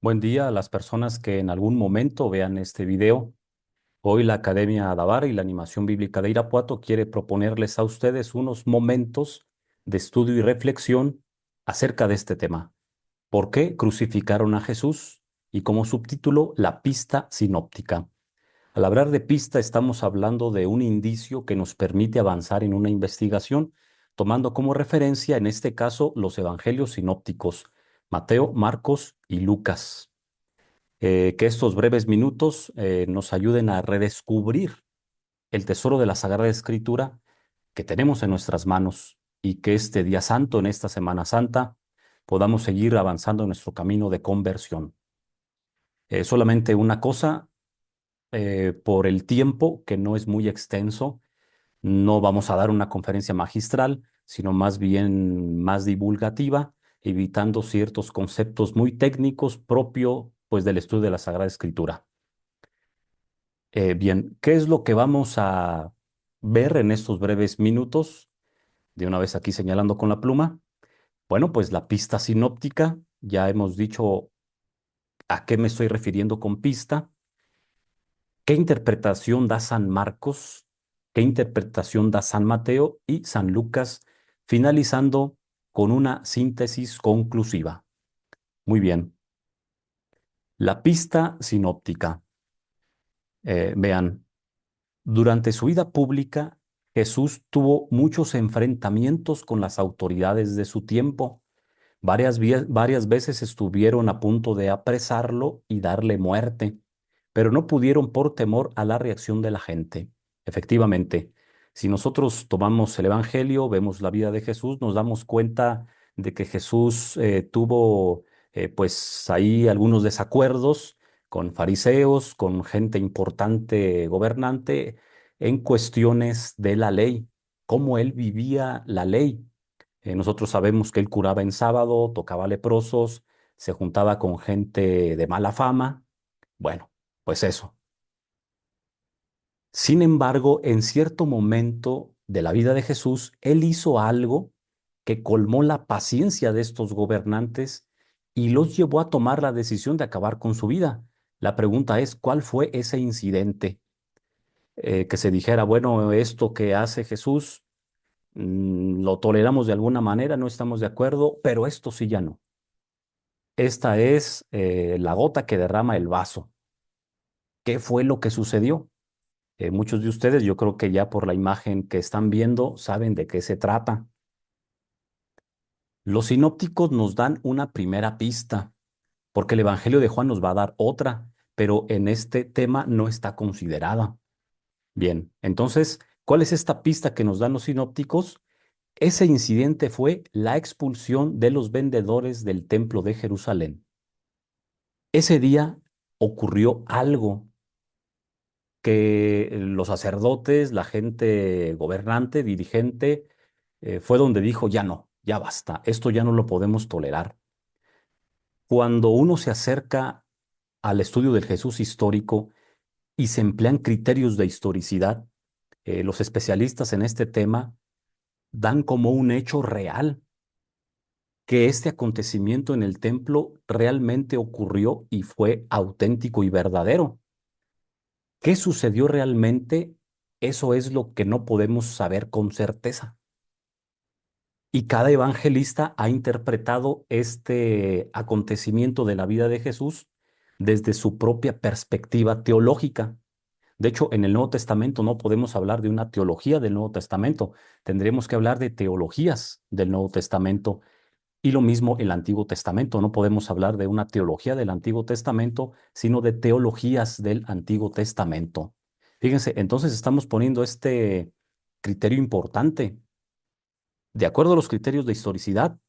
Buen día a las personas que en algún momento vean este video. Hoy la Academia Adabar y la Animación Bíblica de Irapuato quiere proponerles a ustedes unos momentos de estudio y reflexión acerca de este tema. ¿Por qué crucificaron a Jesús? Y como subtítulo, la pista sinóptica. Al hablar de pista, estamos hablando de un indicio que nos permite avanzar en una investigación, tomando como referencia, en este caso, los evangelios sinópticos, Mateo, Marcos y Lucas. Que estos breves minutos nos ayuden a redescubrir el tesoro de la Sagrada Escritura que tenemos en nuestras manos y que este día santo, en esta Semana Santa, podamos seguir avanzando en nuestro camino de conversión. Solamente una cosa, por el tiempo, que no es muy extenso, no vamos a dar una conferencia magistral, sino más bien más divulgativa, evitando ciertos conceptos muy técnicos propio pues del estudio de la Sagrada Escritura. Bien, ¿qué es lo que vamos a ver en estos breves minutos? De una vez aquí señalando con la pluma. Bueno, pues la pista sinóptica, ya hemos dicho a qué me estoy refiriendo con pista. ¿Qué interpretación da San Marcos? ¿Qué interpretación da San Mateo y San Lucas? Finalizando con una síntesis conclusiva. Muy bien, la pista sinóptica. Vean. Durante su vida pública, Jesús tuvo muchos enfrentamientos con las autoridades de su tiempo. Varias veces estuvieron a punto de apresarlo y darle muerte, pero no pudieron por temor a la reacción de la gente. Efectivamente, si nosotros tomamos el Evangelio, vemos la vida de Jesús, nos damos cuenta de que Jesús tuvo pues ahí algunos desacuerdos con fariseos, con gente importante gobernante en cuestiones de la ley, cómo él vivía la ley. Nosotros sabemos que él curaba en sábado, tocaba leprosos, se juntaba con gente de mala fama. Bueno, pues eso. Sin embargo, en cierto momento de la vida de Jesús, él hizo algo que colmó la paciencia de estos gobernantes y los llevó a tomar la decisión de acabar con su vida. La pregunta es, ¿cuál fue ese incidente? Que se dijera, bueno, esto que hace Jesús, lo toleramos de alguna manera, no estamos de acuerdo, pero esto sí ya no. Esta es la gota que derrama el vaso. ¿Qué fue lo que sucedió? Muchos de ustedes, yo creo que ya por la imagen que están viendo, saben de qué se trata. Los sinópticos nos dan una primera pista, porque el Evangelio de Juan nos va a dar otra, pero en este tema no está considerada. Bien, entonces, ¿cuál es esta pista que nos dan los sinópticos? Ese incidente fue la expulsión de los vendedores del templo de Jerusalén. Ese día ocurrió algo que los sacerdotes, la gente gobernante, dirigente, fue donde dijo, ya no, ya basta, esto ya no lo podemos tolerar. Cuando uno se acerca al estudio del Jesús histórico y se emplean criterios de historicidad, los especialistas en este tema dan como un hecho real que este acontecimiento en el templo realmente ocurrió y fue auténtico y verdadero. ¿Qué sucedió realmente? Eso es lo que no podemos saber con certeza. Y cada evangelista ha interpretado este acontecimiento de la vida de Jesús desde su propia perspectiva teológica. De hecho, en el Nuevo Testamento no podemos hablar de una teología del Nuevo Testamento, tendremos que hablar de teologías del Nuevo Testamento. Y lo mismo el Antiguo Testamento, no podemos hablar de una teología del Antiguo Testamento, sino de teologías del Antiguo Testamento. Fíjense, entonces estamos poniendo este criterio importante. De acuerdo a los criterios de historicidad,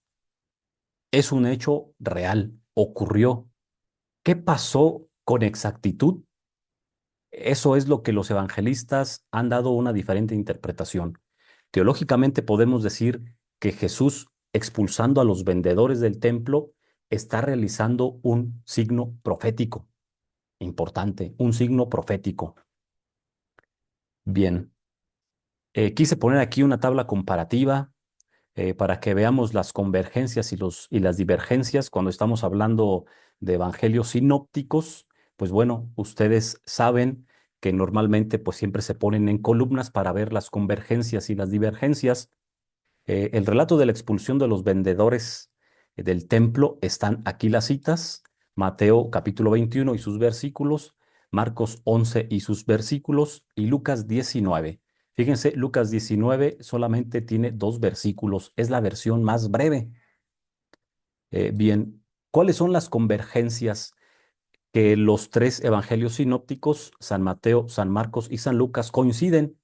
es un hecho real, ocurrió. ¿Qué pasó con exactitud? Eso es lo que los evangelistas han dado una diferente interpretación. Teológicamente podemos decir que Jesús, expulsando a los vendedores del templo, está realizando un signo profético importante, un signo profético. Bien, quise poner aquí una tabla comparativa. para que veamos las convergencias y las divergencias cuando estamos hablando de evangelios sinópticos. Pues bueno, ustedes saben que normalmente pues siempre se ponen en columnas para ver las convergencias y las divergencias. El relato de la expulsión de los vendedores del templo están aquí las citas: Mateo capítulo 21 y sus versículos, Marcos 11 y sus versículos, y Lucas 19. Fíjense, Lucas 19 solamente tiene 2 versículos, es la versión más breve. Bien, ¿cuáles son las convergencias que los 3 evangelios sinópticos, San Mateo, San Marcos y San Lucas, coinciden?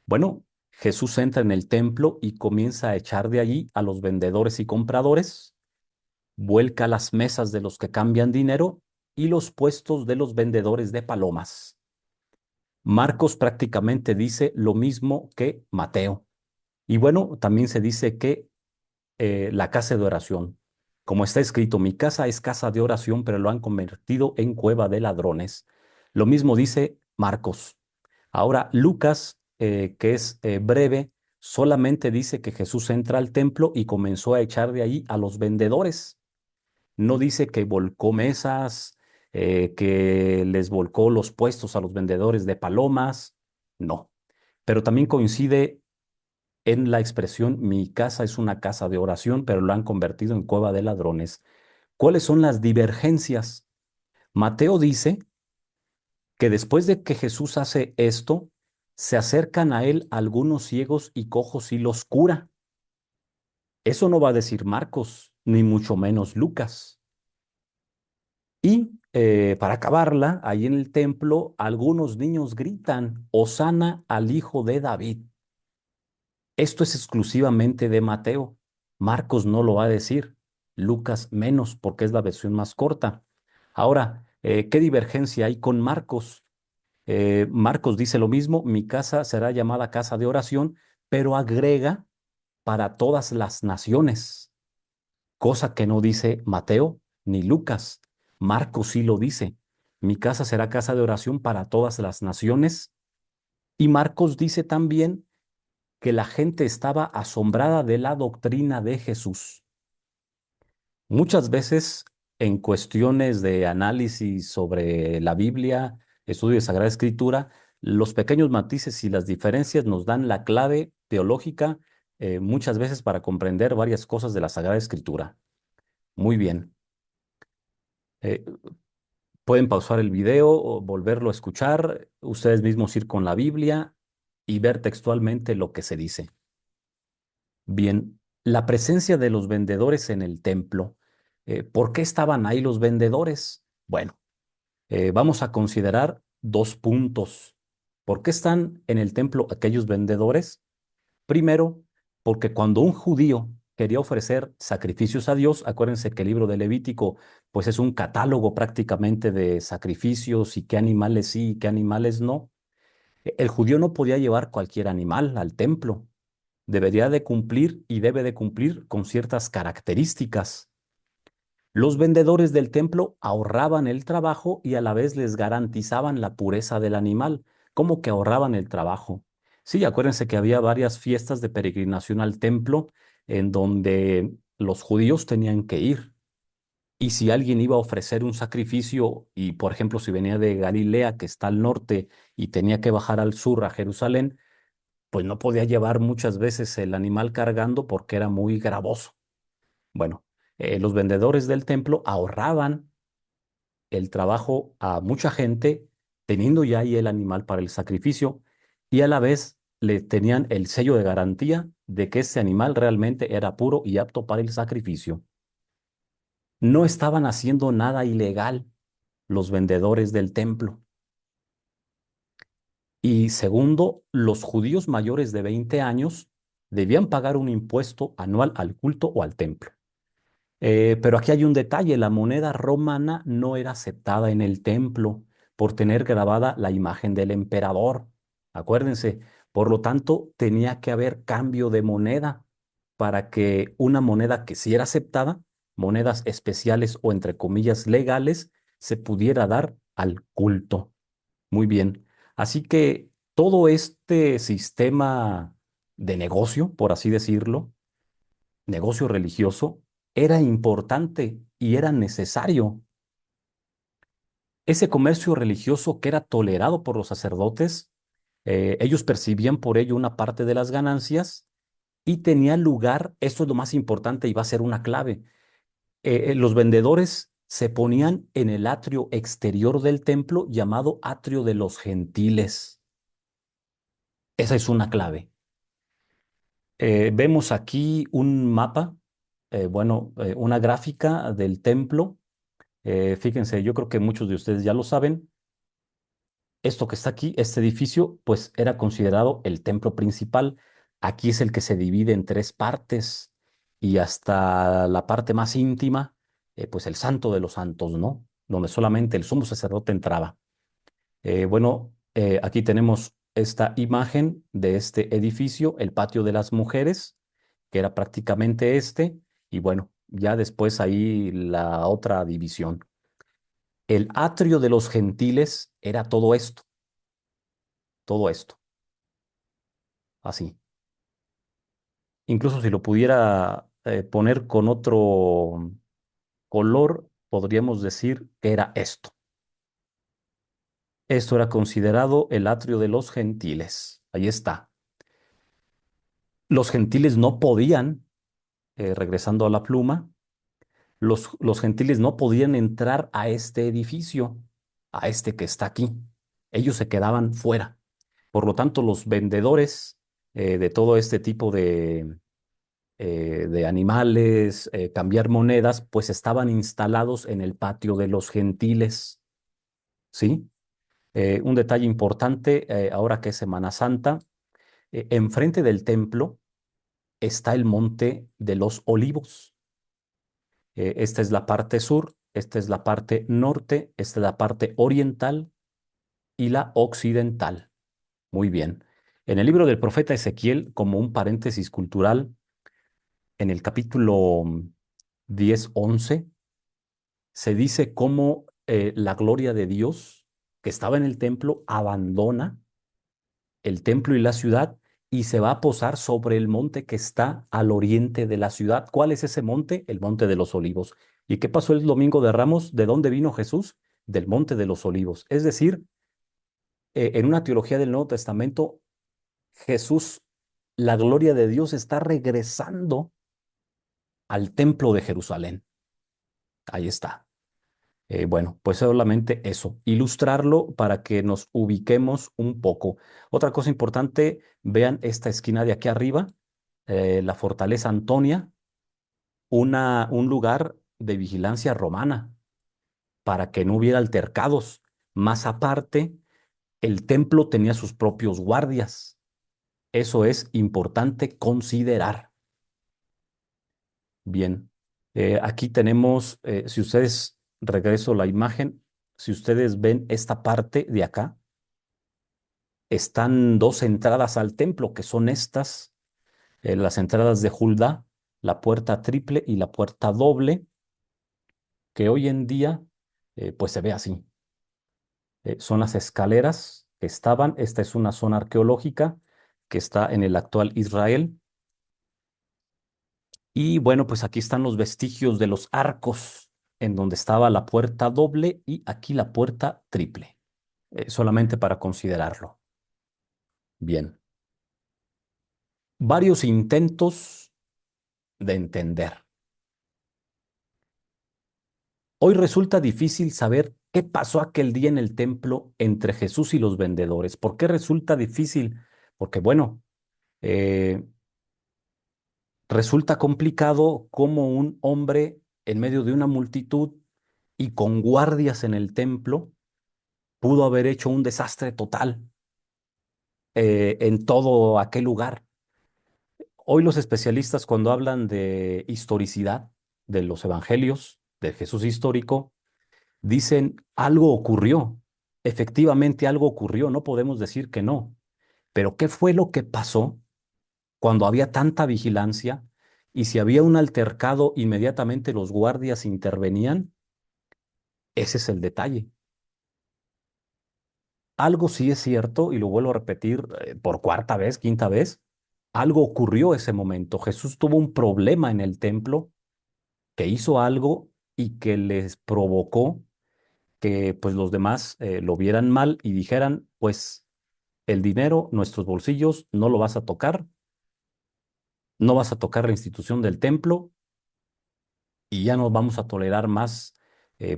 Bueno, Jesús entra en el templo y comienza a echar de allí a los vendedores y compradores, vuelca las mesas de los que cambian dinero y los puestos de los vendedores de palomas. Marcos prácticamente dice lo mismo que Mateo. Y bueno, también se dice que la casa de oración, como está escrito, mi casa es casa de oración, pero lo han convertido en cueva de ladrones. Lo mismo dice Marcos. Ahora, Lucas, que es breve, solamente dice que Jesús entra al templo y comenzó a echar de ahí a los vendedores. No dice que volcó mesas, que les volcó los puestos a los vendedores de palomas. No. Pero también coincide en la expresión, mi casa es una casa de oración, pero lo han convertido en cueva de ladrones. ¿Cuáles son las divergencias? Mateo dice que después de que Jesús hace esto, se acercan a él algunos ciegos y cojos y los cura. Eso no va a decir Marcos, ni mucho menos Lucas. Y para acabarla, ahí en el templo, algunos niños gritan, Hosana al hijo de David. Esto es exclusivamente de Mateo. Marcos no lo va a decir, Lucas menos, porque es la versión más corta. Ahora, ¿qué divergencia hay con Marcos? Marcos dice lo mismo, mi casa será llamada casa de oración, pero agrega para todas las naciones, cosa que no dice Mateo ni Lucas. Marcos sí lo dice, mi casa será casa de oración para todas las naciones. Y Marcos dice también que la gente estaba asombrada de la doctrina de Jesús. Muchas veces en cuestiones de análisis sobre la Biblia, estudio de Sagrada Escritura, los pequeños matices y las diferencias nos dan la clave teológica muchas veces para comprender varias cosas de la Sagrada Escritura. Muy bien. Eh, Pueden pausar el video o volverlo a escuchar, ustedes mismos ir con la Biblia y ver textualmente lo que se dice. Bien, la presencia de los vendedores en el templo. ¿Por qué estaban ahí los vendedores? Bueno, vamos a considerar 2 puntos. ¿Por qué están en el templo aquellos vendedores? Primero, porque cuando un judío quería ofrecer sacrificios a Dios, acuérdense que el libro de Levítico pues es un catálogo prácticamente de sacrificios y qué animales sí y qué animales no. El judío no podía llevar cualquier animal al templo, debería de cumplir y debe de cumplir con ciertas características. Los vendedores del templo ahorraban el trabajo y a la vez les garantizaban la pureza del animal. ¿Cómo que ahorraban el trabajo? Sí, acuérdense que había varias fiestas de peregrinación al templo en donde los judíos tenían que ir. Y si alguien iba a ofrecer un sacrificio y, por ejemplo, si venía de Galilea, que está al norte, y tenía que bajar al sur a Jerusalén, pues no podía llevar muchas veces el animal cargando porque era muy gravoso. Bueno, los vendedores del templo ahorraban el trabajo a mucha gente teniendo ya ahí el animal para el sacrificio y a la vez le tenían el sello de garantía de que ese animal realmente era puro y apto para el sacrificio. No estaban haciendo nada ilegal los vendedores del templo. Y segundo, los judíos mayores de 20 años debían pagar un impuesto anual al culto o al templo. Pero aquí hay un detalle, la moneda romana no era aceptada en el templo por tener grabada la imagen del emperador. Acuérdense, por lo tanto, tenía que haber cambio de moneda para que una moneda que sí era aceptada, monedas especiales o entre comillas legales, se pudiera dar al culto. Muy bien. Así que todo este sistema de negocio, por así decirlo, negocio religioso, era importante y era necesario. Ese comercio religioso que era tolerado por los sacerdotes, ellos percibían por ello una parte de las ganancias y tenía lugar, esto es lo más importante y va a ser una clave, los vendedores se ponían en el atrio exterior del templo llamado atrio de los gentiles. Esa es una clave. Vemos aquí un mapa, una gráfica del templo. Fíjense, yo creo que muchos de ustedes ya lo saben. Esto que está aquí, este edificio, pues era considerado el templo principal. Aquí es el que se divide en tres partes y hasta la parte más íntima, pues el santo de los santos, ¿no? Donde solamente el sumo sacerdote entraba. Aquí tenemos esta imagen de este edificio, el patio de las mujeres, que era prácticamente este, y bueno, ya después ahí la otra división. El atrio de los gentiles era todo esto, así. Incluso si lo pudiera poner con otro color, podríamos decir que era esto. Esto era considerado el atrio de los gentiles. Ahí está. Los gentiles no podían, regresando a la pluma, los gentiles no podían entrar a este edificio, a este que está aquí. Ellos se quedaban fuera. Por lo tanto, los vendedores de todo este tipo de animales, cambiar monedas, pues estaban instalados en el patio de los gentiles, ¿sí? Un detalle importante, ahora que es Semana Santa, enfrente del templo está el Monte de los Olivos. Esta es la parte sur, esta es la parte norte, esta es la parte oriental y la occidental. Muy bien. En el libro del profeta Ezequiel, como un paréntesis cultural, en el capítulo 10:11, se dice cómo la gloria de Dios que estaba en el templo abandona el templo y la ciudad y se va a posar sobre el monte que está al oriente de la ciudad. ¿Cuál es ese monte? El Monte de los Olivos. ¿Y qué pasó el domingo de Ramos? ¿De dónde vino Jesús? Del Monte de los Olivos. Es decir, en una teología del Nuevo Testamento, Jesús, la gloria de Dios está regresando al templo de Jerusalén. Ahí está. Pues solamente eso, ilustrarlo para que nos ubiquemos un poco. Otra cosa importante, vean esta esquina de aquí arriba, la Fortaleza Antonia, un lugar de vigilancia romana para que no hubiera altercados. Más aparte, el templo tenía sus propios guardias. Eso es importante considerar. Bien, aquí tenemos, si ustedes, regreso la imagen, si ustedes ven esta parte de acá, están dos entradas al templo, que son estas, las entradas de Hulda, la puerta triple y la puerta doble, que hoy en día, pues se ve así. Son las escaleras que estaban, esta es una zona arqueológica que está en el actual Israel. Y bueno, pues aquí están los vestigios de los arcos, en donde estaba la puerta doble y aquí la puerta triple, solamente para considerarlo. Bien, varios intentos de entender. Hoy resulta difícil saber qué pasó aquel día en el templo entre Jesús y los vendedores. ¿Por qué resulta difícil? Porque bueno, eh, resulta complicado cómo un hombre en medio de una multitud y con guardias en el templo pudo haber hecho un desastre total en todo aquel lugar. Hoy los especialistas cuando hablan de historicidad de los evangelios, de Jesús histórico, dicen algo ocurrió. Efectivamente algo ocurrió, no podemos decir que no. Pero ¿qué fue lo que pasó cuando había tanta vigilancia? Y si había un altercado, inmediatamente los guardias intervenían. Ese es el detalle. Algo sí es cierto, y lo vuelvo a repetir por cuarta vez, quinta vez, Algo ocurrió ese momento. Jesús tuvo un problema en el templo, que hizo algo y que les provocó que pues los demás lo vieran mal y dijeran, pues el dinero, nuestros bolsillos, no lo vas a tocar, no vas a tocar la institución del templo y ya no vamos a tolerar más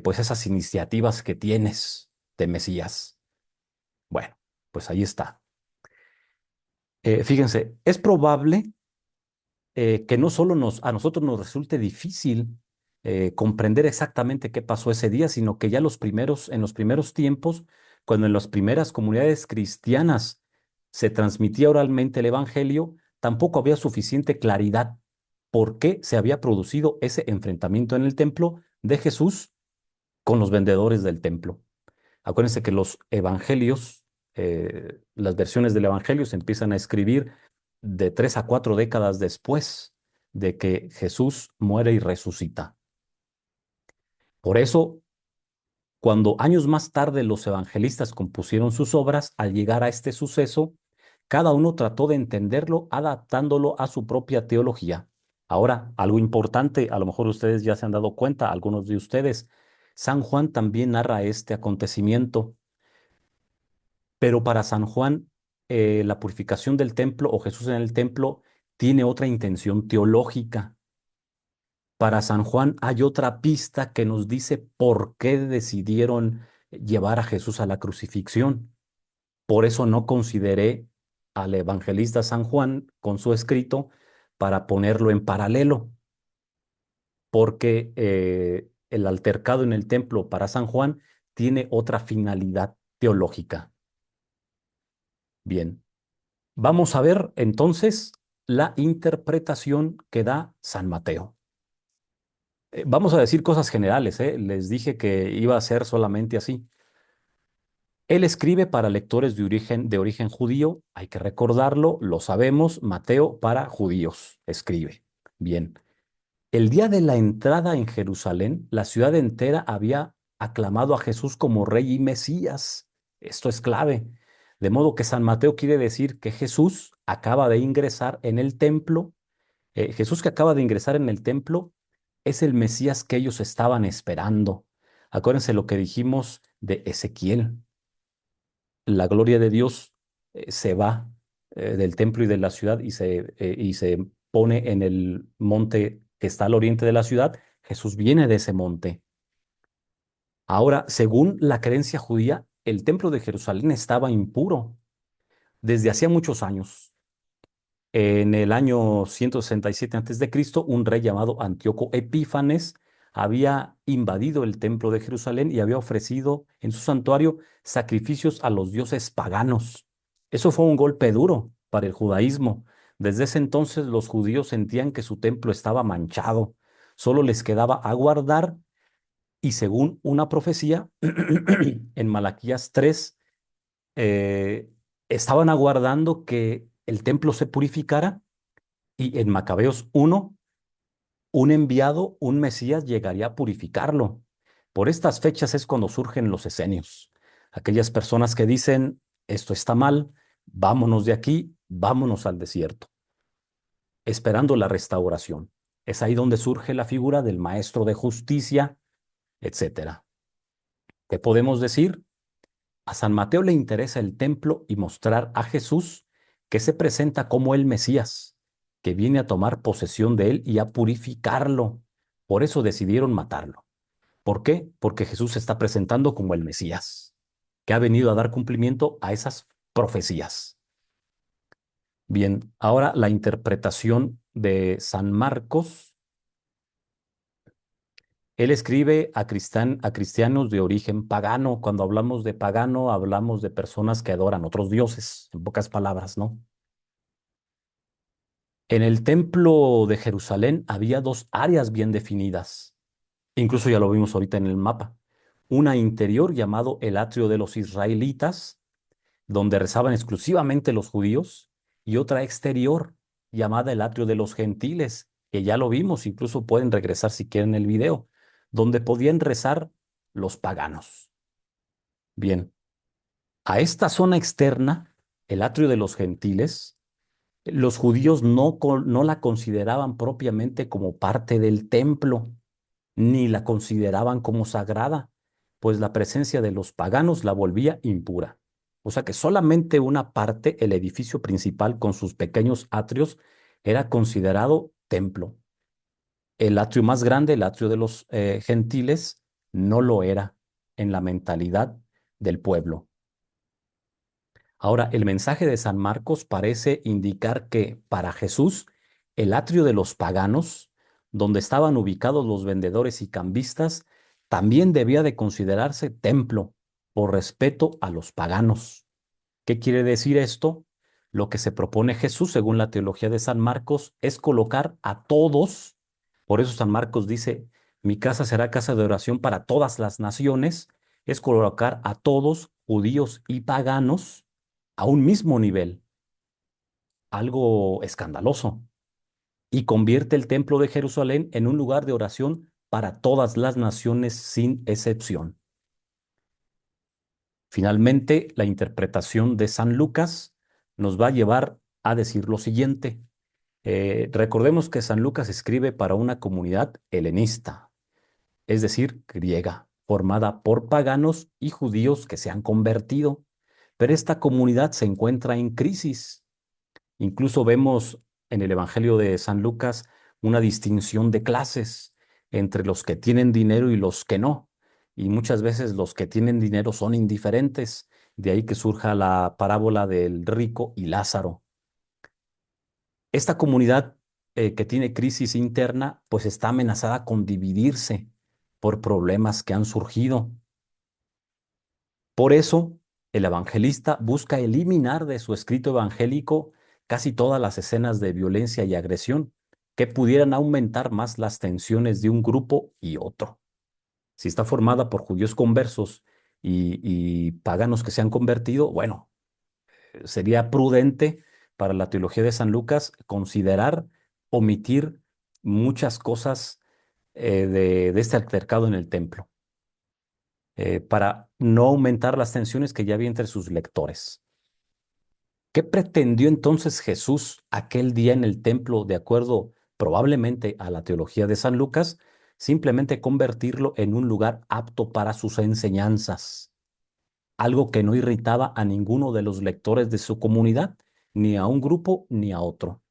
pues esas iniciativas que tienes de Mesías. Bueno, pues ahí está. Fíjense, es probable que no solo a nosotros nos resulte difícil comprender exactamente qué pasó ese día, sino que ya en los primeros tiempos, cuando en las primeras comunidades cristianas se transmitía oralmente el Evangelio, tampoco había suficiente claridad por qué se había producido ese enfrentamiento en el templo de Jesús con los vendedores del templo. Acuérdense que los evangelios, las versiones del evangelio se empiezan a escribir de 3 a 4 décadas después de que Jesús muere y resucita. Por eso, cuando años más tarde los evangelistas compusieron sus obras, al llegar a este suceso, cada uno trató de entenderlo adaptándolo a su propia teología. Ahora, algo importante, a lo mejor ustedes ya se han dado cuenta, algunos de ustedes, San Juan también narra este acontecimiento. Pero para San Juan, la purificación del templo o Jesús en el templo tiene otra intención teológica. Para San Juan hay otra pista que nos dice por qué decidieron llevar a Jesús a la crucifixión. Por eso no consideré al evangelista San Juan con su escrito para ponerlo en paralelo, porque el altercado en el templo para San Juan tiene otra finalidad teológica. Bien. Vamos a ver entonces la interpretación que da San Mateo. Vamos a decir cosas generales, ¿eh? Les dije que iba a ser solamente así. Él escribe para lectores de origen judío, hay que recordarlo, lo sabemos, Mateo para judíos escribe. Bien, el día de la entrada en Jerusalén, la ciudad entera había aclamado a Jesús como rey y Mesías. Esto es clave. De modo que San Mateo quiere decir que Jesús acaba de ingresar en el templo. Jesús que acaba de ingresar en el templo es el Mesías que ellos estaban esperando. Acuérdense lo que dijimos de Ezequiel. La gloria de Dios se va del templo y de la ciudad y se pone en el monte que está al oriente de la ciudad. Jesús viene de ese monte. Ahora, según la creencia judía, el templo de Jerusalén estaba impuro desde hacía muchos años. En el año 167 a.C., un rey llamado Antíoco Epífanes había invadido el templo de Jerusalén y había ofrecido en su santuario sacrificios a los dioses paganos. Eso fue un golpe duro para el judaísmo. Desde ese entonces los judíos sentían que su templo estaba manchado. Solo les quedaba aguardar y según una profecía en Malaquías 3, eh, estaban aguardando que el templo se purificara y en Macabeos 1, un enviado, un Mesías, llegaría a purificarlo. Por estas fechas es cuando surgen los esenios. Aquellas personas que dicen, esto está mal, vámonos de aquí, vámonos al desierto, esperando la restauración. Es ahí donde surge la figura del maestro de justicia, etcétera. ¿Qué podemos decir? A San Mateo le interesa el templo y mostrar a Jesús que se presenta como el Mesías, que viene a tomar posesión de él y a purificarlo. Por eso decidieron matarlo. ¿Por qué? Porque Jesús se está presentando como el Mesías, que ha venido a dar cumplimiento a esas profecías. Bien, ahora la interpretación de San Marcos. Él escribe a cristianos de origen pagano. Cuando hablamos de pagano, hablamos de personas que adoran otros dioses, en pocas palabras, ¿no? En el templo de Jerusalén había dos áreas bien definidas. Incluso ya lo vimos ahorita en el mapa. Una interior llamado el atrio de los israelitas, donde rezaban exclusivamente los judíos, y otra exterior llamada el atrio de los gentiles, que ya lo vimos, incluso pueden regresar si quieren el video, donde podían rezar los paganos. Bien, a esta zona externa, el atrio de los gentiles, Los judíos no la consideraban propiamente como parte del templo, ni la consideraban como sagrada, pues la presencia de los paganos la volvía impura. O sea que solamente una parte, el edificio principal con sus pequeños atrios, era considerado templo. El atrio más grande, el atrio de los gentiles, no lo era en la mentalidad del pueblo. Ahora, el mensaje de San Marcos parece indicar que para Jesús, el atrio de los paganos, donde estaban ubicados los vendedores y cambistas, también debía de considerarse templo por respeto a los paganos. ¿Qué quiere decir esto? Lo que se propone Jesús, según la teología de San Marcos, es colocar a todos, por eso San Marcos dice, mi casa será casa de oración para todas las naciones, es colocar a todos, judíos y paganos, a un mismo nivel, algo escandaloso, y convierte el templo de Jerusalén en un lugar de oración para todas las naciones sin excepción. Finalmente, la interpretación de San Lucas nos va a llevar a decir lo siguiente. Recordemos que San Lucas escribe para una comunidad helenista, es decir, griega, formada por paganos y judíos que se han convertido. Pero esta comunidad se encuentra en crisis. Incluso vemos en el Evangelio de San Lucas una distinción de clases entre los que tienen dinero y los que no. Y muchas veces los que tienen dinero son indiferentes. De ahí que surja la parábola del rico y Lázaro. Esta comunidad que tiene crisis interna, pues está amenazada con dividirse por problemas que han surgido. Por eso, el evangelista busca eliminar de su escrito evangélico casi todas las escenas de violencia y agresión que pudieran aumentar más las tensiones de un grupo y otro. Si está formada por judíos conversos y paganos que se han convertido, bueno, sería prudente para la teología de San Lucas considerar omitir muchas cosas de este altercado en el templo para no aumentar las tensiones que ya había entre sus lectores. ¿Qué pretendió entonces Jesús aquel día en el templo de acuerdo probablemente a la teología de San Lucas? Simplemente convertirlo en un lugar apto para sus enseñanzas, algo que no irritaba a ninguno de los lectores de su comunidad, ni a un grupo ni a otro.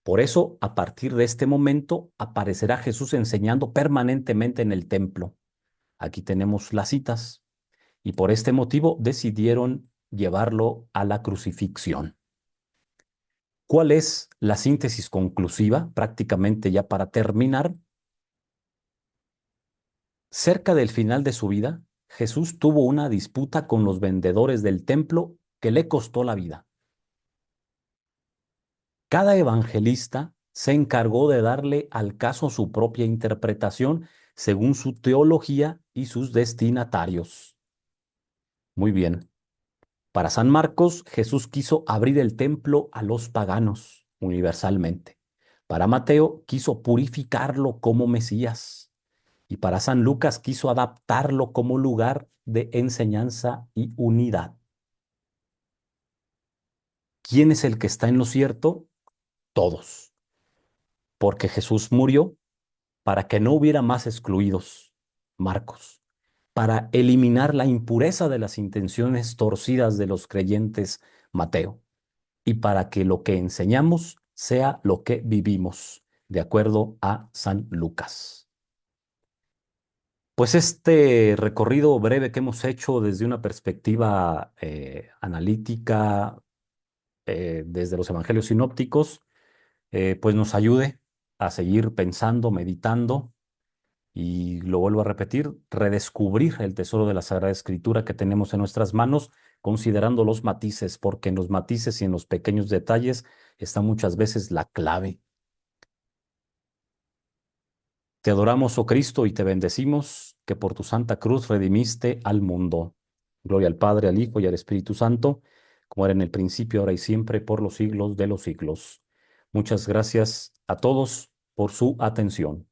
Por eso, a partir de este momento, aparecerá Jesús enseñando permanentemente en el templo. Aquí tenemos las citas. Y por este motivo decidieron llevarlo a la crucifixión. ¿Cuál es la síntesis conclusiva? Prácticamente ya para terminar, cerca del final de su vida, Jesús tuvo una disputa con los vendedores del templo que le costó la vida. Cada evangelista se encargó de darle al caso su propia interpretación según su teología y sus destinatarios. Muy bien. Para San Marcos, Jesús quiso abrir el templo a los paganos universalmente. Para Mateo, quiso purificarlo como Mesías. Y para San Lucas, quiso adaptarlo como lugar de enseñanza y unidad. ¿Quién es el que está en lo cierto? Todos. Porque Jesús murió para que no hubiera más excluidos. Marcos. Para eliminar la impureza de las intenciones torcidas de los creyentes. Mateo. Y para que lo que enseñamos sea lo que vivimos, de acuerdo a San Lucas. Pues este recorrido breve que hemos hecho desde una perspectiva analítica, desde los evangelios sinópticos, pues nos ayude a seguir pensando, meditando y lo vuelvo a repetir, redescubrir el tesoro de la Sagrada Escritura que tenemos en nuestras manos, considerando los matices, porque en los matices y en los pequeños detalles está muchas veces la clave. Te adoramos, oh Cristo, y te bendecimos, que por tu santa cruz redimiste al mundo. Gloria al Padre, al Hijo y al Espíritu Santo, como era en el principio, ahora y siempre, por los siglos de los siglos. Muchas gracias a todos por su atención.